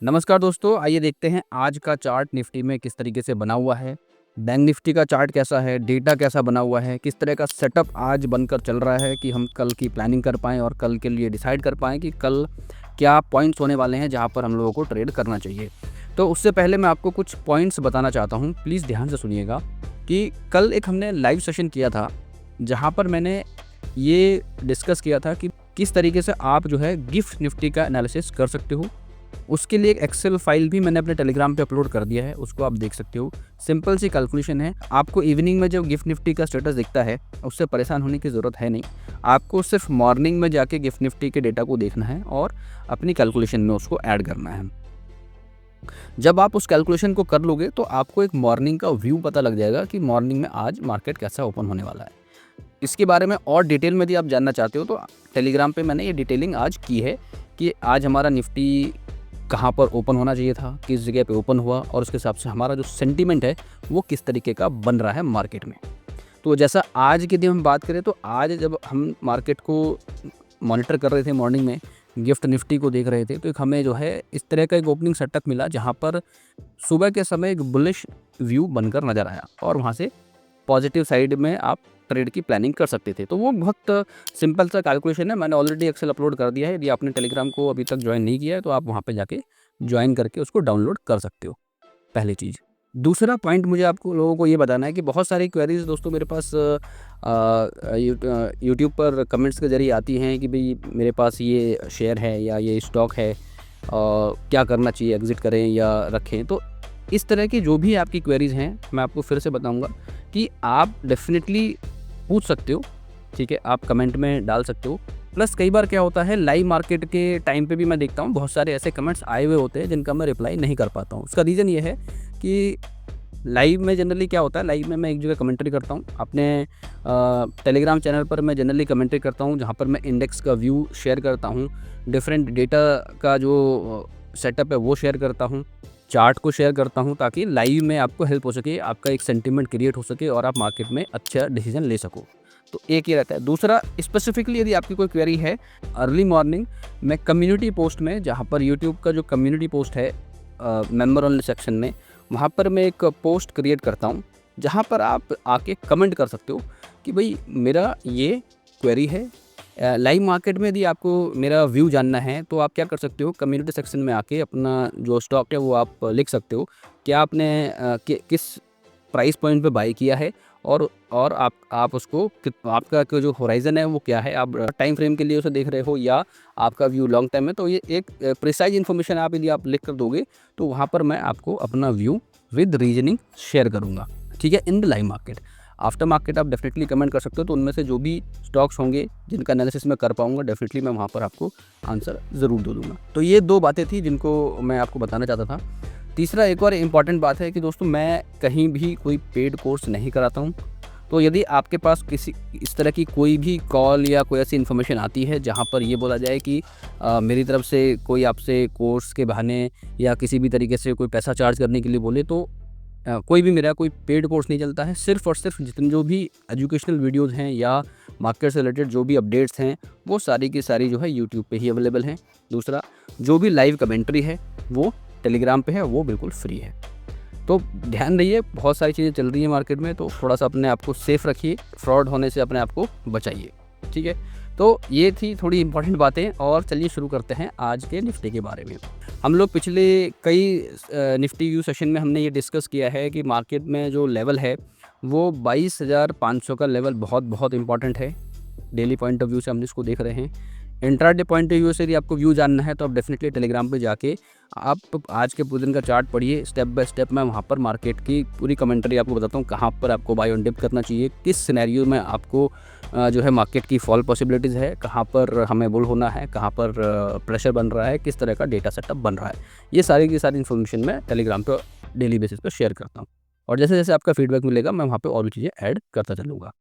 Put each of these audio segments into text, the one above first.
नमस्कार दोस्तों, आइए देखते हैं आज का चार्ट निफ्टी में किस तरीके से बना हुआ है। बैंक निफ्टी का चार्ट कैसा है, डेटा कैसा बना हुआ है, किस तरह का सेटअप आज बनकर चल रहा है कि हम कल की प्लानिंग कर पाएँ और कल के लिए डिसाइड कर पाएँ कि कल क्या पॉइंट्स होने वाले हैं जहाँ पर हम लोगों को ट्रेड करना चाहिए। तो उससे पहले मैं आपको कुछ पॉइंट्स बताना चाहता हूँ, प्लीज़ ध्यान से सुनिएगा कि कल एक हमने लाइव सेशन किया था, जहाँ पर मैंने ये डिस्कस किया था कि किस तरीके से आप जो है गिफ्ट निफ्टी का एनालिसिस कर सकते हो। उसके लिए एक एक्सेल फाइल भी मैंने अपने टेलीग्राम पे अपलोड कर दिया है, उसको आप देख सकते हो। सिंपल सी कैलकुलेशन है, आपको इवनिंग में जो गिफ्ट निफ्टी का स्टेटस दिखता है उससे परेशान होने की ज़रूरत है नहीं। आपको सिर्फ मॉर्निंग में जाके गिफ्ट निफ्टी के डेटा को देखना है और अपनी कैलकुलेशन में उसको ऐड करना है। जब आप उस कैलकुलेशन को कर लोगे तो आपको एक मॉर्निंग का व्यू पता लग जाएगा कि मॉर्निंग में आज मार्केट कैसा ओपन होने वाला है। इसके बारे में और डिटेल में यदि आप जानना चाहते हो तो टेलीग्राम पे मैंने ये डिटेलिंग आज की है कि आज हमारा निफ्टी कहाँ पर ओपन होना चाहिए था, किस जगह पे ओपन हुआ और उसके हिसाब से हमारा जो सेंटीमेंट है वो किस तरीके का बन रहा है मार्केट में। तो जैसा आज के दिन हम बात करें तो आज जब हम मार्केट को मॉनिटर कर रहे थे मॉर्निंग में, गिफ्ट निफ्टी को देख रहे थे, तो एक हमें जो है इस तरह का एक ओपनिंग सेटअप मिला जहाँ पर सुबह के समय एक बुलिश व्यू बनकर नज़र आया और वहाँ से पॉजिटिव साइड में आप ट्रेड की प्लानिंग कर सकते थे। तो वो बहुत सिंपल सा कैलकुलेशन है, मैंने ऑलरेडी एक्सेल अपलोड कर दिया है। यदि आपने टेलीग्राम को अभी तक ज्वाइन नहीं किया है तो आप वहाँ पे जाके ज्वाइन करके उसको डाउनलोड कर सकते हो, पहली चीज़। दूसरा पॉइंट मुझे आपको लोगों को ये बताना है कि बहुत सारी क्वेरीज़ दोस्तों मेरे पास यूट्यूब पर कमेंट्स के ज़रिए आती हैं कि भई मेरे पास ये शेयर है या ये स्टॉक है, क्या करना चाहिए, एग्ज़िट करें या रखें। तो इस तरह की जो भी आपकी क्वेरीज़ हैं, मैं आपको फिर से बताऊँगा कि आप डेफ़िनेटली पूछ सकते हो, ठीक है? आप कमेंट में डाल सकते हो। प्लस कई बार क्या होता है, लाइव मार्केट के टाइम पे भी मैं देखता हूँ बहुत सारे ऐसे कमेंट्स आए हुए होते हैं जिनका मैं रिप्लाई नहीं कर पाता हूँ। उसका रीज़न ये है कि लाइव में जनरली क्या होता है, लाइव में मैं एक जगह कमेंट्री करता हूँ। अपने टेलीग्राम चैनल पर मैं जनरली कमेंट्री करता हूँ जहाँ पर मैं इंडेक्स का व्यू शेयर करता हूँ, डिफरेंट डेटा का जो सेटअप है वो शेयर करता हूँ, चार्ट को शेयर करता हूँ ताकि लाइव में आपको हेल्प हो सके, आपका एक सेंटीमेंट क्रिएट हो सके और आप मार्केट में अच्छा डिसीजन ले सको। तो एक ये रहता है। दूसरा, स्पेसिफिकली यदि आपकी कोई क्वेरी है, अर्ली मॉर्निंग मैं कम्युनिटी पोस्ट में, जहाँ पर यूट्यूब का जो कम्युनिटी पोस्ट है मेंबर ओनली सेक्शन में, वहाँ पर मैं एक पोस्ट क्रिएट करता हूँ जहाँ पर आप आके कमेंट कर सकते हो कि भाई मेरा ये क्वेरी है। लाइव मार्केट में यदि आपको मेरा व्यू जानना है तो आप क्या कर सकते हो, कम्युनिटी सेक्शन में आके अपना जो स्टॉक है वो आप लिख सकते हो। क्या आपने किस प्राइस पॉइंट पे बाई किया है और आप उसको आपका जो होराइज़न है वो क्या है, आप टाइम फ्रेम के लिए उसे देख रहे हो या आपका व्यू लॉन्ग टाइम है। तो ये एक प्रिसाइज इन्फॉर्मेशन आप यदि आप लिख कर दोगे तो वहाँ पर मैं आपको अपना व्यू विद रीजनिंग शेयर करूँगा, ठीक है, in the live market. After market आप डेफिनेटली कमेंट कर सकते हो, तो उनमें से जो भी स्टॉक्स होंगे जिनका एनालिसिस मैं कर पाऊँगा डेफिनेटली मैं वहाँ पर आपको आंसर ज़रूर दे दूँगा। तो ये 2 बातें थी जिनको मैं आपको बताना चाहता था। तीसरा एक और इम्पॉर्टेंट बात है कि दोस्तों मैं कहीं भी कोई पेड कोर्स नहीं कराता हूँ। तो यदि आपके पास किसी इस तरह की कोई भी कॉल या कोई ऐसी इन्फॉर्मेशन आती है जहाँ पर ये बोला जाए कि मेरी तरफ से कोई आपसे कोर्स के बहाने या किसी भी तरीके से कोई पैसा चार्ज करने के लिए बोले, तो कोई भी मेरा कोई पेड कोर्स नहीं चलता है। सिर्फ़ और सिर्फ जितने जो भी एजुकेशनल वीडियोज़ हैं या मार्केट से रिलेटेड जो भी अपडेट्स हैं वो सारी की सारी जो है यूट्यूब पे ही अवेलेबल हैं। दूसरा, जो भी लाइव कमेंट्री है वो टेलीग्राम पे है, वो बिल्कुल फ्री है। तो ध्यान रहिए, बहुत सारी चीज़ें चल रही हैं मार्केट में, तो थोड़ा-सा अपने आप को सेफ़ रखिए, फ्रॉड होने से अपने आप को बचाइए, ठीक है? तो ये थी थोड़ी इम्पोर्टेंट बातें और चलिए शुरू करते हैं आज के निफ्टी के बारे में। हम लोग पिछले कई निफ्टी व्यू सेशन में हमने ये डिस्कस किया है कि मार्केट में जो लेवल है वो 22,500 का लेवल बहुत इम्पॉर्टेंट है। डेली पॉइंट ऑफ व्यू से हम इसको देख रहे हैं। इंट्राडे पॉइंट ऑफ व्यू से यदि आपको व्यू जानना है तो आप डेफिनेटली टेलीग्राम पे जाके आप आज के पूरे दिन का चार्ट पढ़िए। स्टेप बाय स्टेप मैं वहाँ पर मार्केट की पूरी कमेंट्री आपको बताता हूँ, कहाँ पर आपको बाय ऑन डिप करना चाहिए, किस सिनेरियो में आपको जो है मार्केट की फॉल पॉसिबिलिटीज़ है, कहाँ पर हमें बुल होना है, कहाँ पर प्रेशर बन रहा है, किस तरह का डेटा सेटअप बन रहा है। ये सारी की सारी इन्फॉर्मेशन मैं टेलीग्राम पर डेली बेसिस पर शेयर करता हूँ और जैसे जैसे आपका फीडबैक मिलेगा मैं वहाँ पर और भी चीज़ें ऐड करता चलूँगा।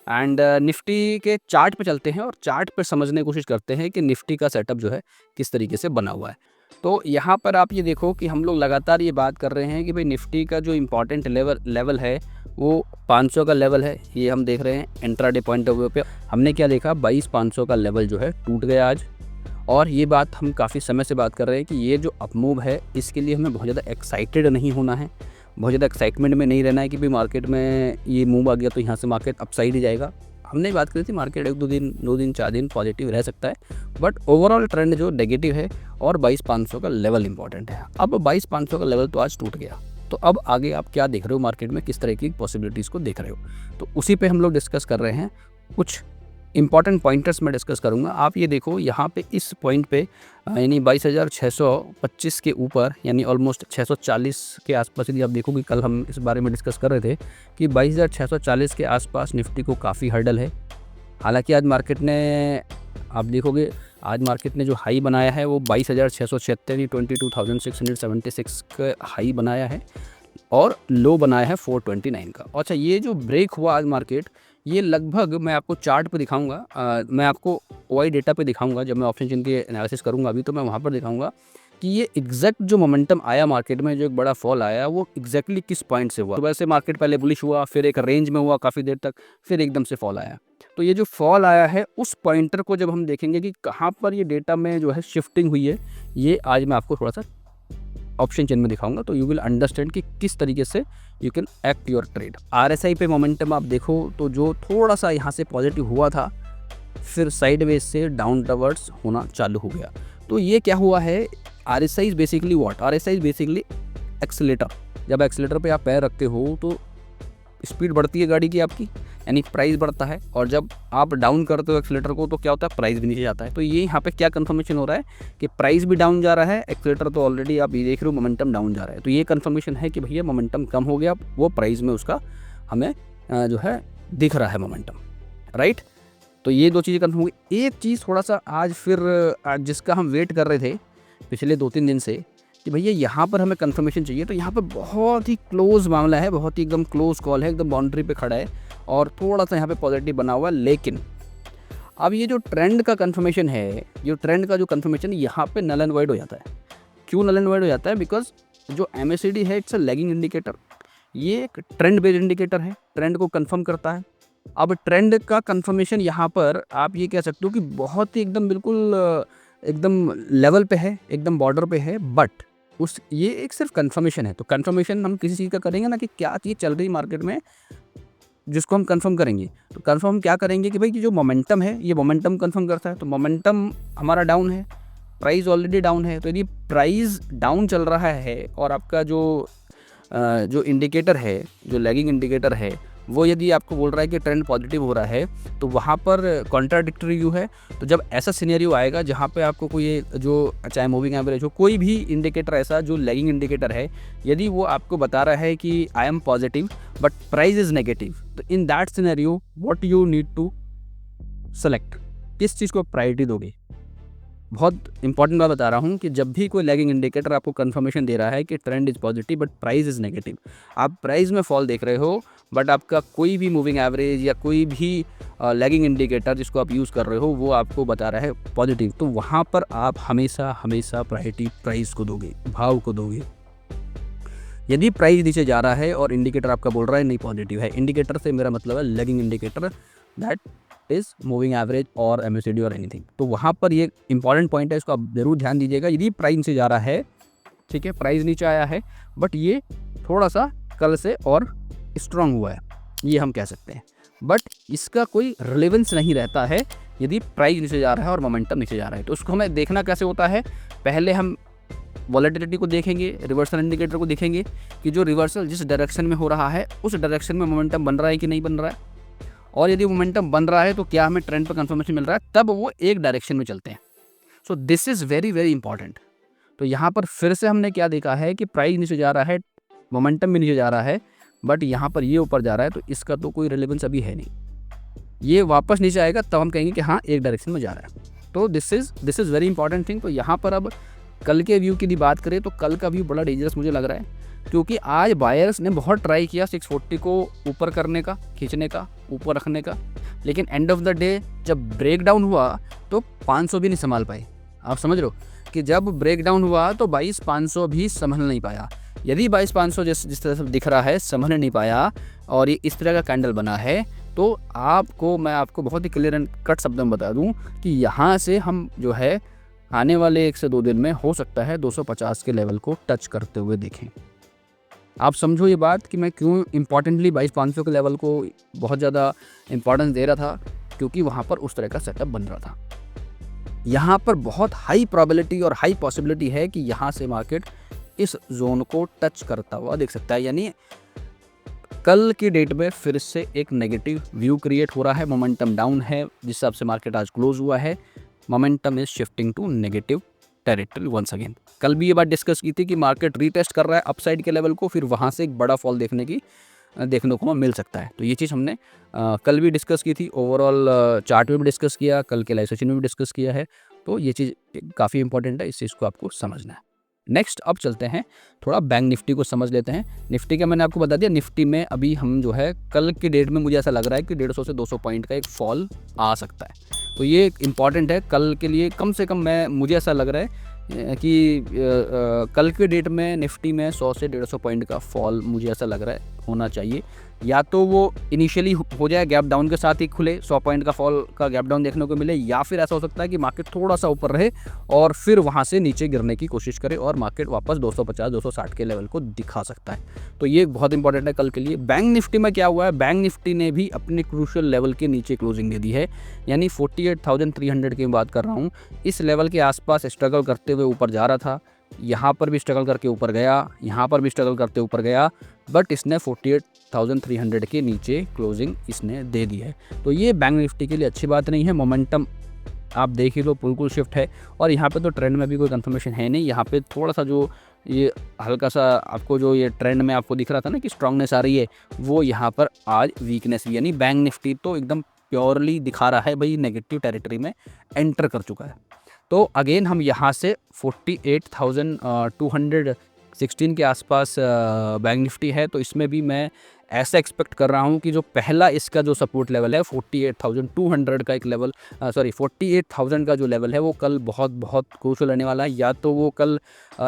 एंड निफ्टी के चार्ट पे चलते हैं और चार्ट पे समझने की कोशिश करते हैं कि निफ्टी का सेटअप जो है किस तरीके से बना हुआ है। तो यहाँ पर आप ये देखो कि हम लोग लगातार ये बात कर रहे हैं कि भाई निफ्टी का जो इम्पोर्टेंट लेवल है वो 500 का लेवल है। ये हम देख रहे हैं इंट्राडे पॉइंट ऑफ व्यू पे हमने क्या देखा, 22,500 का लेवल जो है टूट गया आज और ये बात हम काफ़ी समय से बात कर रहे हैं कि ये जो अप मूव है इसके लिए हमें बहुत ज़्यादा एक्साइटेड नहीं होना है, बहुत ज़्यादा एक्साइटमेंट में नहीं रहना है कि भाई मार्केट में ये मूव आ गया तो यहाँ से मार्केट अपसाइड ही जाएगा। हमने बात करी थी मार्केट 1-2 दिन 4 दिन पॉजिटिव रह सकता है, बट ओवरऑल ट्रेंड जो नेगेटिव है और 22,500 का लेवल इंपॉर्टेंट है। अब 22,500 का लेवल तो आज टूट गया, तो अब आगे आप क्या देख रहे हो मार्केट में, किस तरह की पॉसिबिलिटीज़ को देख रहे हो, तो उसी पे हम लोग डिस्कस कर रहे हैं। कुछ इंपॉर्टेंट पॉइंटर्स मैं डिस्कस करूंगा। आप ये देखो यहाँ पे इस पॉइंट पे यानी 22,625 के ऊपर यानी ऑलमोस्ट 640 के आसपास, यदि आप देखोगे कल हम इस बारे में डिस्कस कर रहे थे कि 22,640 के आसपास निफ्टी को काफ़ी हर्डल है। हालांकि आज मार्केट ने, आप देखोगे आज मार्केट ने जो हाई बनाया है वो 22,676 यानी 22,676 का हाई बनाया है और लो बनाया है 429 का। अच्छा, ये जो ब्रेक हुआ आज मार्केट, ये लगभग मैं आपको चार्ट पे दिखाऊंगा, मैं आपको ओआई डेटा पे दिखाऊंगा जब मैं ऑप्शन चेन के एनालिसिस करूंगा अभी, तो मैं वहाँ पर दिखाऊंगा कि ये एग्जैक्ट जो मोमेंटम आया मार्केट में, जो एक बड़ा फॉल आया, वो एग्जैक्टली किस पॉइंट से हुआ। तो वैसे मार्केट पहले बुलिश हुआ, फिर एक रेंज में हुआ काफ़ी देर तक, फिर एकदम से फॉल आया। तो ये जो फॉल आया है उस पॉइंटर को जब हम देखेंगे कि कहाँ पर ये डेटा में जो है शिफ्टिंग हुई है, ये आज मैं आपको थोड़ा सा ऑप्शन चेन में दिखाऊंगा, तो यू विल अंडरस्टैंड कि किस तरीके से you can act your trade. RSI पे मोमेंटम आप देखो तो जो थोड़ा सा यहाँ से पॉजिटिव हुआ था, फिर साइडवेज से डाउन टवर्ड्स होना चालू हो गया। तो ये क्या हुआ है, RSI is basically what, RSI is basically accelerator. जब एक्सीलेटर पे आप पैर रखते हो तो स्पीड बढ़ती है गाड़ी की आपकी, यानी प्राइस बढ़ता है, और जब आप डाउन करते हो एक्सीलेटर को तो क्या होता है, प्राइस भी नीचे जाता है। तो ये यहाँ पे क्या कंफर्मेशन हो रहा है कि प्राइस भी डाउन जा रहा है, एक्सीलेटर तो ऑलरेडी आप ये देख रहे हो मोमेंटम डाउन जा रहा है। तो ये कंफर्मेशन है कि भैया मोमेंटम कम हो गया, वो प्राइस में उसका हमें जो है दिख रहा है मोमेंटम, राइट। तो ये दो चीज़ें कंफर्म हो गई। एक चीज़ थोड़ा सा आज फिर जिसका हम वेट कर रहे थे पिछले 2-3 दिन से कि भैया यहाँ पर हमें कंफर्मेशन चाहिए, तो यहाँ पर बहुत ही क्लोज मामला है, बहुत ही एकदम क्लोज कॉल है, एकदम बाउंड्री पे खड़ा है और थोड़ा सा यहाँ पे पॉजिटिव बना हुआ है। लेकिन अब ये जो ट्रेंड का कंफर्मेशन है, जो ट्रेंड का जो कंफर्मेशन यहाँ पे नल एंड वाइड हो जाता है। क्यों नल एंड वाइड हो जाता है? बिकॉज जो MACD है इट्स अ लैगिंग इंडिकेटर, ये एक ट्रेंड बेस्ड इंडिकेटर है, ट्रेंड को कंफर्म करता है। अब ट्रेंड का कंफर्मेशन यहाँ पर आप ये कह सकते हो कि बहुत ही एकदम बिल्कुल एकदम लेवल पे है, एकदम बॉर्डर पे है, बट ये एक सिर्फ कंफर्मेशन है। तो कंफर्मेशन हम किसी चीज़ का करेंगे ना कि क्या चीज़ चल रही मार्केट में जिसको हम कंफर्म करेंगे, तो कंफर्म क्या करेंगे कि भाई जो मोमेंटम है, ये मोमेंटम कंफर्म करता है। तो मोमेंटम हमारा डाउन है, प्राइस ऑलरेडी डाउन है, तो यदि प्राइस डाउन चल रहा है और आपका जो इंडिकेटर है, जो लैगिंग इंडिकेटर है, वो यदि आपको बोल रहा है कि ट्रेंड पॉजिटिव हो रहा है, तो वहाँ पर कॉन्ट्राडिक्टरी व्यू है। तो जब ऐसा सिनेरियो आएगा जहाँ पे आपको कोई जो चाहे मूविंग एवरेज हो, कोई भी इंडिकेटर ऐसा जो लैगिंग इंडिकेटर है, यदि वो आपको बता रहा है कि I am positive but price is negative, तो in that scenario what you need to select, किस चीज़ को प्रायोरिटी दोगे। बहुत इंपॉर्टेंट बात बता रहा हूँ कि जब भी कोई लैगिंग इंडिकेटर आपको कंफर्मेशन दे रहा है कि trend is positive but price is negative, आप प्राइस में फॉल देख रहे हो बट आपका कोई भी मूविंग एवरेज या कोई भी लैगिंग इंडिकेटर जिसको आप यूज़ कर रहे हो वो आपको बता रहा है पॉजिटिव, तो वहाँ पर आप हमेशा प्रायोरिटी प्राइस को दोगे, भाव को दोगे। यदि प्राइस नीचे जा रहा है और इंडिकेटर आपका बोल रहा है नहीं पॉजिटिव है, इंडिकेटर से मेरा मतलब है lagging indicator, that is moving average और MACD और एनीथिंग, तो वहाँ पर ये इंपॉर्टेंट पॉइंट है, इसको आप जरूर ध्यान दीजिएगा। यदि प्राइस नीचे जा रहा है, ठीक है, प्राइस नीचे आया है बट ये थोड़ा सा कल से और स्ट्रांग हुआ है, ये हम कह सकते हैं, बट इसका कोई रिलेवेंस नहीं रहता है यदि प्राइस नीचे जा रहा है और मोमेंटम नीचे जा रहा है। तो उसको हमें देखना कैसे होता है, पहले हम वॉलेटिलिटी को देखेंगे, रिवर्सल इंडिकेटर को देखेंगे कि जो रिवर्सल जिस डायरेक्शन में हो रहा है उस डायरेक्शन में मोमेंटम बन रहा है कि नहीं बन रहा है, और यदि मोमेंटम बन रहा है तो क्या हमें ट्रेंड पर कंफर्मेशन मिल रहा है, तब वो एक डायरेक्शन में चलते हैं। So this is very very important. तो यहाँ पर फिर से हमने क्या देखा है कि प्राइस नीचे जा रहा है, मोमेंटम भी नीचे जा रहा है, बट यहाँ पर ये ऊपर जा रहा है, तो इसका तो कोई रिलेवेंस अभी है नहीं। ये वापस नीचे आएगा तब हम कहेंगे कि हाँ एक डायरेक्शन में जा रहा है। तो this is very important thing. तो यहाँ पर अब कल के व्यू की यदि बात करें तो कल का व्यू बड़ा डेंजरस मुझे लग रहा है, क्योंकि आज बायर्स ने बहुत ट्राई किया 640 को ऊपर करने का, खींचने का, ऊपर रखने का, लेकिन एंड ऑफ द डे जब ब्रेक डाउन हुआ तो 500 भी नहीं संभाल पाए। आप समझ रहे हो कि जब ब्रेक डाउन हुआ तो 22,500 भी संभल नहीं पाया। यदि 22,500 जिस तरह से दिख रहा है संभल नहीं पाया और ये इस तरह का कैंडल बना है, तो मैं आपको बहुत ही क्लियर एंड कट शब्द में बता दूं कि यहाँ से हम जो है आने वाले 1 से 2 दिन में हो सकता है 250 के लेवल को टच करते हुए देखें। आप समझो ये बात कि मैं क्यों इम्पॉर्टेंटली 22,500 के लेवल को बहुत ज़्यादा इम्पॉर्टेंस दे रहा था, क्योंकि वहाँ पर उस तरह का सेटअप बन रहा था। यहाँ पर बहुत हाई प्रोबेबिलिटी और हाई पॉसिबिलिटी है कि यहाँ से मार्केट इस जोन को टच करता हुआ देख सकता है। यानी कल की डेट में फिर से एक नेगेटिव व्यू क्रिएट हो रहा है, मोमेंटम डाउन है, जिस हिसाब से मार्केट आज क्लोज हुआ है, momentum is shifting to negative territory once again. कल भी ये बात डिस्कस की थी कि मार्केट रीटेस्ट कर रहा है अपसाइड के लेवल को, फिर वहाँ से एक बड़ा फॉल देखने को मिल सकता है। तो ये चीज़ हमने कल भी डिस्कस की थी, ओवरऑल चार्ट में भी डिस्कस किया, कल के लाइव सेशन में भी डिस्कस किया है। तो ये चीज़ काफ़ी इंपॉर्टेंट है, इस चीज़ को आपको समझना है। नेक्स्ट अब चलते हैं, थोड़ा बैंक निफ्टी को समझ लेते हैं। निफ्टी का मैंने आपको बता दिया, निफ्टी में अभी हम जो है कल की डेट में मुझे ऐसा लग रहा है कि 150 से 200 पॉइंट का एक फॉल आ सकता है। तो ये इंपॉर्टेंट है कल के लिए, कम से कम मुझे ऐसा लग रहा है कि कल के डेट में निफ्टी में 100 से 150 पॉइंट का फॉल मुझे ऐसा लग रहा है होना चाहिए। या तो वो इनिशियली हो जाए, गैप डाउन के साथ ही खुले, 100 पॉइंट का फॉल का गैप डाउन देखने को मिले, या फिर ऐसा हो सकता है कि मार्केट थोड़ा सा ऊपर रहे और फिर वहाँ से नीचे गिरने की कोशिश करे और मार्केट वापस 250-260 के लेवल को दिखा सकता है। तो ये बहुत इंपॉर्टेंट है कल के लिए। बैंक निफ्टी में क्या हुआ है, बैंक निफ्टी ने भी अपने क्रूशियल लेवल के नीचे क्लोजिंग दे दी है, यानी 48,300 की बात कर रहा हूँ। इस लेवल के आसपास स्ट्रगल करते हुए ऊपर जा रहा था, यहाँ पर भी स्ट्रगल करके ऊपर गया, यहाँ पर भी स्ट्रगल करते ऊपर गया, बट इसने 48,300 के नीचे क्लोजिंग इसने दे दी है। तो ये बैंक निफ्टी के लिए अच्छी बात नहीं है। मोमेंटम आप देख ही लो, बिल्कुल शिफ्ट है, और यहाँ पे तो ट्रेंड में भी कोई कंफर्मेशन है नहीं। यहाँ पे थोड़ा सा जो ये हल्का सा आपको जो ये ट्रेंड में आपको दिख रहा था ना कि स्ट्रांगनेस आ रही है, वो यहाँ पर आज वीकनेस, यानी बैंक निफ्टी तो एकदम प्योरली दिखा रहा है भाई नेगेटिव टेरिटरी में एंटर कर चुका है। तो अगेन हम यहाँ से 48,216 के आसपास बैंक निफ्टी है, तो इसमें भी मैं ऐसा एक्सपेक्ट कर रहा हूँ कि जो पहला इसका जो सपोर्ट लेवल है 48,200 का एक लेवल 48,000 का जो लेवल है वो कल बहुत बहुत क्रूशियल रहने वाला है। या तो वो कल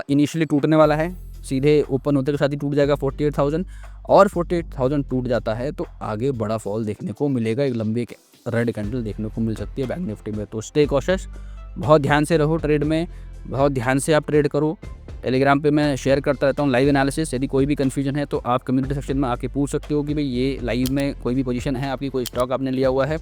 इनिशियली टूटने वाला है, सीधे ओपन होते के साथ ही टूट जाएगा 48,000, और 48,000 टूट जाता है तो आगे बड़ा फॉल देखने को मिलेगा, एक लंबी रेड कैंडल देखने को मिल सकती है बैंक निफ्टी में। तो स्टे कॉशियस, बहुत ध्यान से रहो ट्रेड में, बहुत ध्यान से आप ट्रेड करो। टेलीग्राम पे मैं शेयर करता रहता हूँ लाइव एनालिसिस। यदि कोई भी कन्फ्यूजन है तो आप कम्युनिटी सेक्शन में आके पूछ सकते हो कि भाई ये लाइव में कोई भी पोजीशन है आपकी, कोई स्टॉक आपने लिया हुआ है,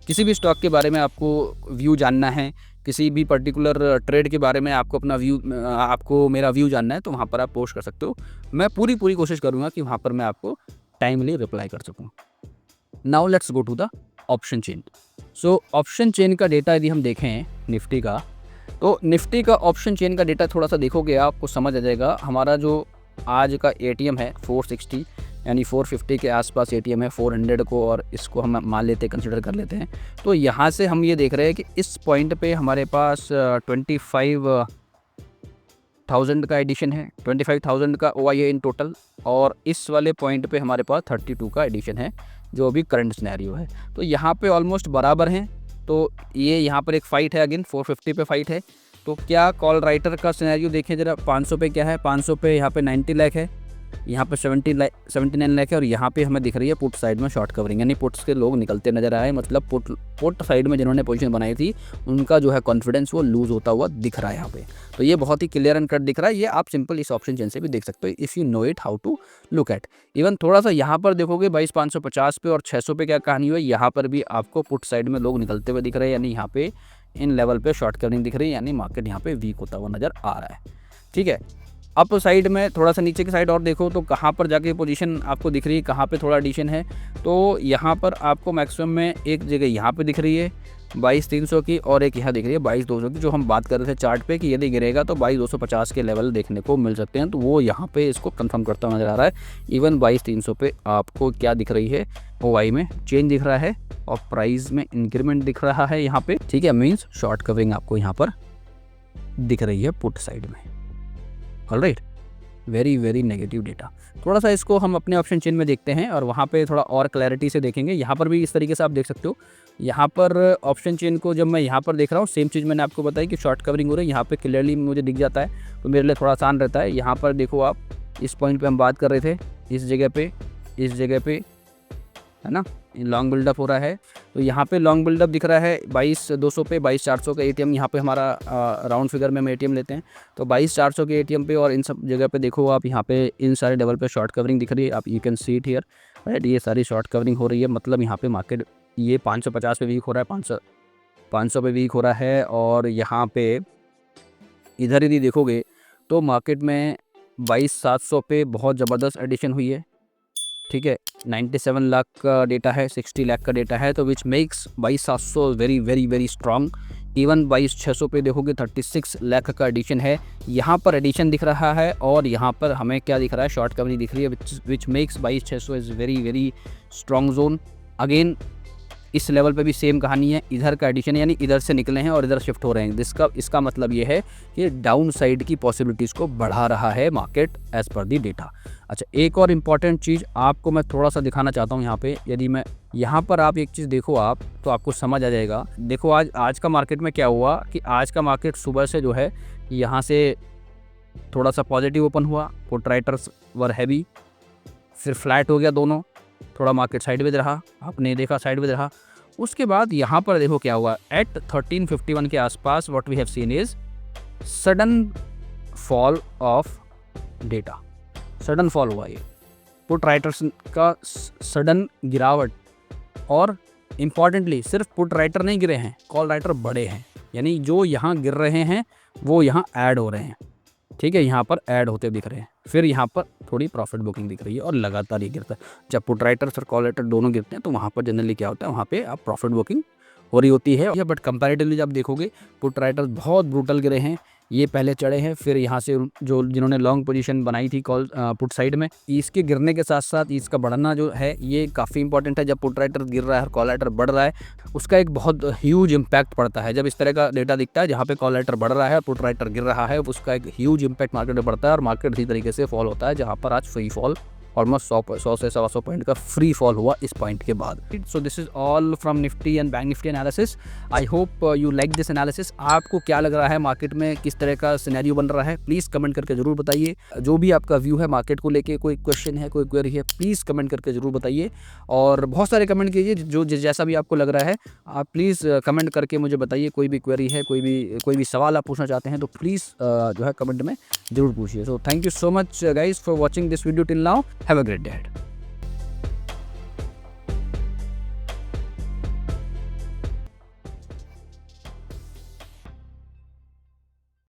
किसी भी स्टॉक के बारे में आपको व्यू जानना है, किसी भी पर्टिकुलर ट्रेड के बारे में आपको अपना व्यू, आपको मेरा व्यू जानना है, तो वहाँ पर आप पोस्ट कर सकते हो। मैं पूरी कोशिश करूँगा कि वहाँ पर मैं आपको टाइमली रिप्लाई कर सकूँ। Now let's go to the option chain. So option chain का डेटा यदि हम देखें निफ्टी का, तो निफ्टी का ऑप्शन चेन का डेटा थोड़ा सा देखोगे आपको समझ आ जाएगा। हमारा जो आज का एटीएम है 460 यानी 450 के आसपास एटीएम है, 400 को और इसको हम मान लेते, कंसिडर कर लेते हैं। तो यहाँ से हम ये देख रहे हैं कि इस पॉइंट पे हमारे पास 25,000 का एडिशन है, 25,000 का OI है इन टोटल, और इस वाले पॉइंट पे हमारे पास 32 का एडिशन है जो अभी करंट सिनेरियो है। तो यहाँ पे ऑलमोस्ट बराबर हैं। तो ये यहाँ पर एक फ़ाइट है, अगेन 450 पे फाइट है। तो क्या कॉल राइटर का सिनेरियो देखें जरा, 500 पे क्या है, 500 पे यहाँ पे 90 लाख है, यहाँ पे 79 लाख है, और यहाँ पे हमें दिख रही है पुट साइड में शॉर्ट कवरिंग, यानी पुट्स के लोग निकलते नजर आए। मतलब पुट साइड में जिन्होंने पोजीशन बनाई थी उनका जो है कॉन्फिडेंस वो लूज़ होता हुआ दिख रहा है यहाँ पे। तो ये बहुत ही क्लियर एंड कट दिख रहा है। ये आप सिंपल इस ऑप्शन चेन से भी देख सकते हो, if you know it how to look at. Even थोड़ा सा यहाँ पर देखोगे 22,550 पे और 600 पे क्या कहानी हुई, यहाँ पर भी आपको पुट साइड में लोग निकलते हुए दिख रहे हैं, यानी यहाँ पे इन लेवल पे शॉर्ट कवरिंग दिख रही है, यानी मार्केट यहाँ पे वीक होता हुआ नज़र आ रहा है। ठीक है, अप साइड में थोड़ा सा नीचे की साइड और देखो तो कहाँ पर जाके पोजीशन आपको दिख रही है, कहाँ पे थोड़ा एडिशन है। तो यहाँ पर आपको मैक्सिमम में एक जगह यहाँ पे दिख रही है 22,300 की, और एक यहाँ दिख रही है 22,200 की, जो हम बात कर रहे थे चार्ट पे कि यदि गिरेगा तो 22,250 के लेवल देखने को मिल सकते हैं। तो वो यहाँ पे इसको कंफर्म करता हुआ नजर आ रहा है। इवन 22,300 पे आपको क्या दिख रही है, OI में चेंज दिख रहा है और प्राइस में इंक्रीमेंट दिख रहा है यहाँ पे। ठीक है, मीन्स शॉर्ट कवरिंग आपको यहाँ पर दिख रही है पुट साइड में। Alright, very negative data. थोड़ा सा इसको हम अपने ऑप्शन चेन में देखते हैं और वहाँ पे थोड़ा और क्लैरिटी से देखेंगे। यहाँ पर भी इस तरीके से आप देख सकते हो। यहाँ पर ऑप्शन चेन को जब मैं यहाँ पर देख रहा हूँ, सेम चीज़ मैंने आपको बताई कि शॉर्ट कवरिंग हो रही है, यहाँ पे क्लियरली मुझे दिख जाता है, तो मेरे लिए थोड़ा आसान रहता है। यहाँ पर देखो आप, इस पॉइंट पर हम बात कर रहे थे, इस जगह पे है ना, लॉन्ग बिल्डअप हो रहा है। तो यहाँ पे लॉन्ग बिल्डअप दिख रहा है 22,200 पे, 22,400 का एटीएम यहाँ पे हमारा राउंड फिगर में हम एटीएम लेते हैं। तो 22,400 के एटीएम पे और इन सब जगह पे देखो आप, यहाँ पे इन सारे लेवल पे शॉर्ट कवरिंग दिख रही है, आप you can see it here right. ये सारी शॉर्ट कवरिंग हो रही है, मतलब यहाँ पे मार्केट ये 550 पे वीक हो रहा है, 500 पे वीक हो रहा है। और यहाँ पे इधर यदि देखोगे तो मार्केट में 22,700 पे बहुत ज़बरदस्त एडिशन हुई है, ठीक है। 97 लाख का डेटा है, 60 लाख का डेटा है, तो which makes 22,700 very very very strong. Even 22,600 पे देखोगे 36 लाख का एडिशन है, यहाँ पर एडिशन दिख रहा है। और यहाँ पर हमें क्या दिख रहा है, शॉर्ट कवरिंग दिख रही है, which makes 22,600 is very very strong zone. Again इस लेवल पे भी सेम कहानी है, इधर का एडिशन है, यानी इधर से निकले हैं और इधर शिफ्ट हो रहे हैं। इसका मतलब ये है कि डाउन साइड की पॉसिबिलिटीज़ को बढ़ा रहा है मार्केट एज़ पर दी डेटा। अच्छा, एक और इम्पॉर्टेंट चीज़ आपको मैं थोड़ा सा दिखाना चाहता हूँ यहाँ पे। यदि मैं यहाँ पर आप एक चीज़ देखो आप, तो आपको समझ आ जाएगा। देखो आज का मार्केट में क्या हुआ कि आज का मार्केट सुबह से जो है यहाँ से थोड़ा सा पॉजिटिव ओपन हुआ, पुट राइटर्स वर हैवी, फिर फ्लैट हो गया दोनों, थोड़ा मार्केट साइडवेज रहा, आपने देखा साइडवेज रहा। उसके बाद यहाँ पर देखो क्या हुआ, एट 1351 के आसपास what we have seen is sudden fall of data, sudden fall हुआ ये पुट राइटर्स का सडन गिरावट। और इम्पॉर्टेंटली सिर्फ पुट राइटर नहीं गिरे हैं, कॉल राइटर बड़े हैं, यानी जो यहाँ गिर रहे हैं वो यहाँ ऐड हो रहे हैं, ठीक है, यहाँ पर ऐड होते दिख रहे हैं। फिर यहाँ पर थोड़ी प्रॉफिट बुकिंग दिख रही है और लगातार ये गिरता है। जब पुट राइटर्स और कॉल राइटर दोनों गिरते हैं तो वहाँ पर जनरली क्या होता है, वहाँ पे आप प्रॉफिट बुकिंग हो रही होती है। बट कंपैरेटिवली जब देखोगे पुट राइटर्स बहुत ब्रूटल गिरे हैं, ये पहले चढ़े हैं, फिर यहाँ से जो जिन्होंने लॉन्ग पोजीशन बनाई थी कॉल पुट साइड में, इसके गिरने के साथ साथ इसका बढ़ना जो है ये काफ़ी इंपॉर्टेंट है। जब पुट राइटर गिर रहा है और कॉल राइटर बढ़ रहा है, उसका एक बहुत ह्यूज इंपैक्ट पड़ता है। जब इस तरह का डेटा दिखता है जहाँ पे कॉल राइटर बढ़ रहा है और पुट राइटर गिर रहा है, उसका एक ह्यूज इंपैक्ट मार्केट में पड़ता है और मार्केट इसी तरीके से फॉल होता है, जहाँ पर आज फ्री फॉल ऑलमोस्ट 100 से 125 पॉइंट का फ्री फॉल हुआ इस पॉइंट के बाद। So this is all from Nifty and bank Nifty analysis. I hope you like this analysis. आपको क्या लग रहा है मार्केट में, किस तरह का सिनेरियो बन रहा है, प्लीज़ कमेंट करके जरूर बताइए। जो भी आपका व्यू है मार्केट को लेके, कोई क्वेश्चन है, कोई क्वेरी है, प्लीज़ कमेंट करके जरूर बताइए। और बहुत सारे कमेंट कीजिए, जो जैसा भी आपको लग रहा है आप प्लीज़ कमेंट करके मुझे बताइए। कोई भी क्वेरी है, कोई भी सवाल आप पूछना चाहते हैं तो प्लीज़ जो है कमेंट में जरूर पूछिए। So thank you so much guys for watching this video till now. Have a great day.